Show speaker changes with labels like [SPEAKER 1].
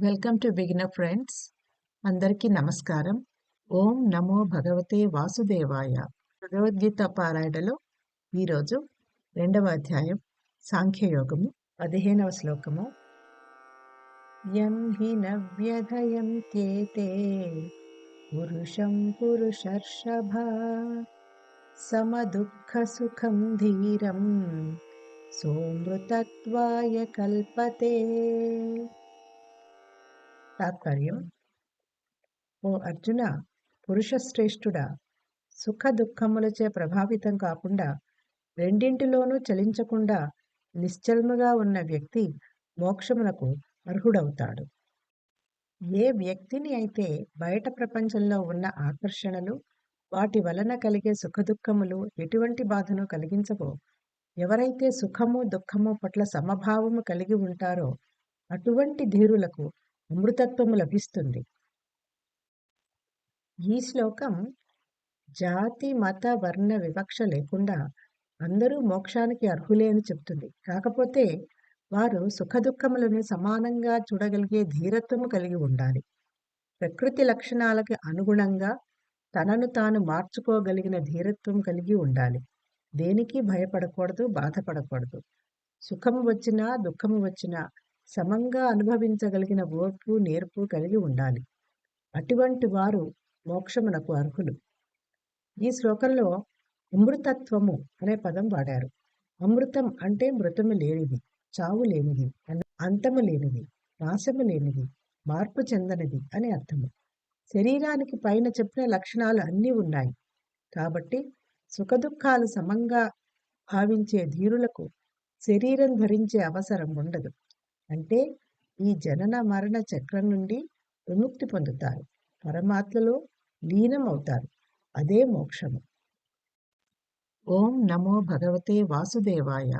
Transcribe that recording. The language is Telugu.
[SPEAKER 1] Welcome to beginner friends. అందరికీ నమస్కారం. ఓం నమో భగవతే వాసుదేవాయ. భగవద్గీత పారాయణలో ఈరోజు 2వ అధ్యాయం సాంఖ్యయోగము 15వ శ్లోకము. యం హి నవ్యధయంత్యేతే పురుషం పురుషర్షభ సమదుఃఖ సుఖం ధీరం సోమృతత్వాయ కల్పతే. తాత్పర్యం: ఓ అర్జున, పురుషశ్రేష్ఠుడా, సుఖ దుఃఖములచే ప్రభావితం కాకుండా రెండింటిలోనూ చలించకుండా నిశ్చలముగా ఉన్న వ్యక్తి మోక్షమునకు అర్హుడవుతాడు. ఏ వ్యక్తిని అయితే బయట ప్రపంచంలో ఉన్న ఆకర్షణలు, వాటి వలన కలిగే సుఖదుఖములు ఎటువంటి బాధను కలిగించవో, ఎవరైతే సుఖము దుఃఖము పట్ల సమభావము కలిగి ఉంటారో అటువంటి ధీరులకు అమృతత్వము లభిస్తుంది. ఈ శ్లోకం జాతి మత వర్ణ వివక్ష లేకుండా అందరూ మోక్షానికి అర్హులే అని చెబుతుంది. కాకపోతే వారు సుఖదుఖములను సమానంగా చూడగలిగే ధీరత్వము కలిగి ఉండాలి. ప్రకృతి లక్షణాలకు అనుగుణంగా తనను తాను మార్చుకోగలిగిన ధీరత్వం కలిగి ఉండాలి. దేనికి భయపడకూడదు, బాధపడకూడదు. సుఖము వచ్చినా దుఃఖము వచ్చినా సమంగా అనుభవించగలిగిన ఓర్పు నేర్పు కలిగి ఉండాలి. అటువంటి వారు మోక్షమునకు అర్హులు. ఈ శ్లోకంలో అమృతత్వము అనే పదం వాడారు. అమృతం అంటే మృతము లేనిది, చావు లేనిది, అంతము లేనిది, నాశము లేనిది, మార్పు చెందనిది అని అర్థము. శరీరానికి పైన చెప్పిన లక్షణాలు అన్నీ ఉన్నాయి. కాబట్టి సుఖదుఖాలు సమంగా భావించే ధీరులకు శరీరం ధరించే అవసరం ఉండదు. అంటే ఈ జనన మరణ చక్రం నుండి విముక్తి పొందుతారు, పరమాత్మలో లీనం అవుతారు. అదే మోక్షము. ఓం నమో భగవతే వాసుదేవాయ.